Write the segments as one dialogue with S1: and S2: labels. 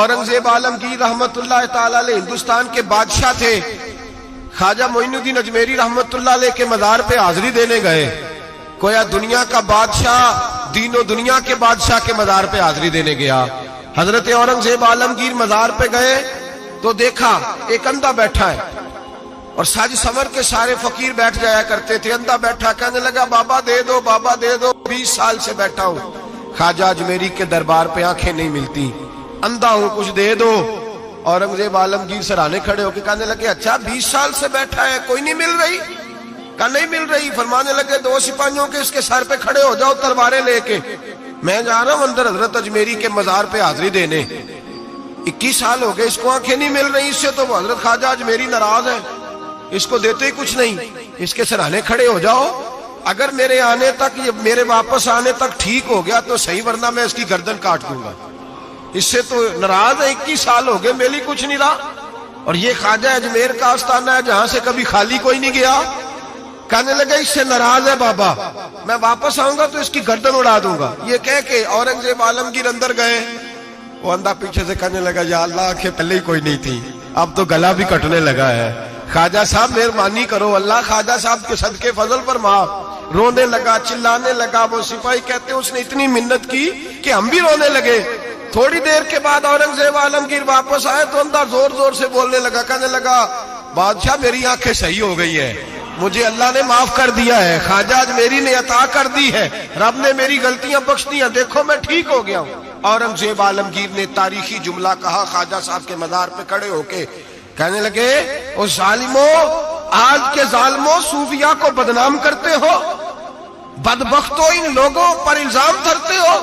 S1: औरंगजेब आलमगीर रहमतुल्लाह ताला अलैह हिंदुस्तान के बादशाह थे। ख्वाजा मोइनुद्दीन अजमेरी रहमतुल्लाह अलैह के मजार पे हाजिरी देने गए। कोया दुनिया का बादशाह दीनो दुनिया के बादशाह के मजार पे हाजिरी देने गया। हजरत औरंगजेब आलमगीर मजार पे गए तो देखा एक अंधा बैठा है और साज समर के सारे फकीर बैठ जाया करते थे। अंधा बैठा, कहने लगा बाबा दे दो, बाबा दे दो, 20 साल से बैठा हूं ख्वाजा अजमेरी के दरबार पे, आंखें नहीं मिलती, अंधा हूं, कुछ दे दो। औरंगजेब आलमगीर सराहने खड़े होकर कहने लगे अच्छा 20 साल से बैठा है, कोई नहीं मिल रही? कहा नहीं मिल रही। फरमाने लगे 2 सिपाहियों के इसके सर पे खड़े हो जाओ तलवारें लेके, मैं जा रहा हूं अंदर हजरत अजमेरी के मजार पे हाजिरी देने। 21 साल हो गए, इसको आंखें नहीं मिल रही, इससे तो हजरत ख्वाजा अजमेरी नाराज है, इसको देते ही कुछ नहीं, इसके सराहने खड़े हो जाओ, अगर मेरे आने तक, मेरे वापस आने तक ठीक हो गया तो सही, वरना मैं इसकी गर्दन काट दूंगा। इससे तो नाराज है, 21 साल हो गए, मेली कुछ नहीं रहा। और ये ख्वाजा अजमेर का आस्थाना है जहां से कभी खाली कोई नहीं गया। कहने लगे इससे नाराज है बाबा, मैं वापस आऊंगा तो इसकी गर्दन उड़ा दूंगा। ये कह के औरंगजेब आलमगीर अंदर गए। वो अंधा पीछे से कहने लगा या अल्लाह, आंखें पहले ही कोई नहीं थी, अब तो गला भी कटने लगा है, ख्वाजा साहब मेहरबानी करो, अल्लाह ख्वाजा साहब के सदके फजल पर माफ। रोने लगा, चिल्लाने लगा। वो सिपाही कहते उसने इतनी मिन्नत की कि हम भी रोने लगे। थोड़ी देर के बाद औरंगजेब आलमगीर वापस आए तो अंदर जोर जोर से बोलने लगा, कहने लगा बादशाह मेरी आंखें सही हो गई है, मुझे अल्लाह ने माफ कर दिया है, ख्वाजा अजमेरी ने अता कर दी है, रब ने मेरी गलतियां बख्श दी हैं, देखो मैं ठीक हो गया हूं। औरंगजेब आलमगीर ने तारीखी जुमला कहा ख्वाजा साहब के मजार पे खड़े होके, कहने लगे ओ जालिमो, आज के जालिमो सूफिया को बदनाम करते हो, बदबख्तो इन लोगों पर इल्जाम धरते हो,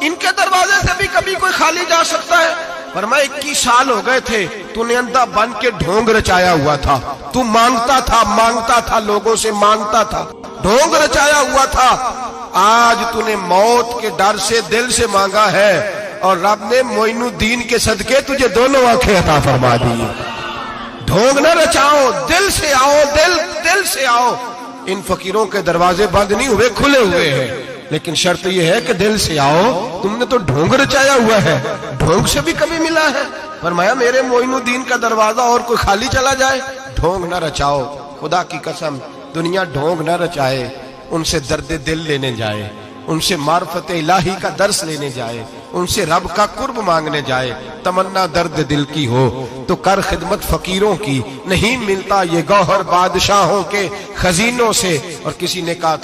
S1: इनके दरवाजे से भी कभी कोई खाली जा सकता है? फरमाया 21 साल हो गए थे, तूने अंधा बन के ढोंग रचाया हुआ था, तू मांगता था, लोगों से मांगता था, ढोंग रचाया हुआ था। आज तूने मौत के डर से दिल से मांगा है और रब ने मोइनुद्दीन के सदके तुझे दोनों आंखें अता फरमा दी। ढोंग न रचाओ, दिल से आओ, दिल से आओ। इन फकीरों के दरवाजे बंद नहीं हुए, खुले हुए हैं, लेकिन शर्त यह है कि दिल से आओ। तुमने तो ढोंग रचाया हुआ है, ढोंग से भी कभी मिला है? फरमाया मेरे मोइनुद्दीन का दरवाजा और कोई खाली चला जाए, ढोंग न रचाओ। खुदा की कसम दुनिया ढोंग न रचाए, उनसे दर्द दिल लेने जाए, उनसे मार्फत इलाही का दर्स लेने जाए, उनसे रब का कुर्ब मांगने जाए। तमन्ना दर्द दिल की हो तो कर खिदमत फकीरों की, नहीं मिलता ये गौहर बादशाहों के खजीनों से। और किसी ने कहा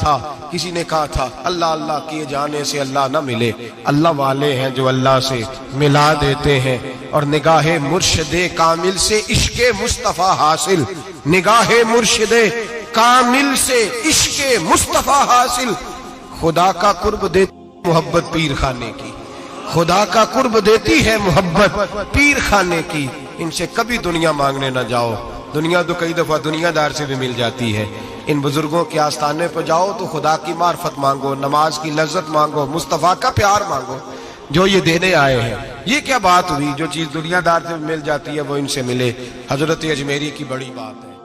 S1: था अल्लाह अल्लाह किए जाने से अल्लाह ना मिले, अल्लाह वाले हैं जो अल्लाह से मिला देते हैं। और निगाहे मुर्शिदे कामिल से इश्के मुस्तफा हासिल, निगाहे मुर्शिदे कामिल से इश्के मुस्तफा हासिल। खुदा का कुर्ब देती मोहब्बत पीर खाने की, खुदा का कुर्ब देती है मोहब्बत पीर खाने की। इनसे कभी दुनिया मांगने ना जाओ, दुनिया तो कई दफा दुनियादार से भी मिल जाती है। इन बुजुर्गों के आस्थाने पर जाओ तो खुदा की मार्फत मांगो, नमाज की लज्जत मांगो, मुस्तफा का प्यार मांगो जो ये देने आए हैं। ये क्या बात हुई, जो चीज दुनियादार से मिल जाती है वो इनसे मिले। हजरत अजमेरी की बड़ी बात है।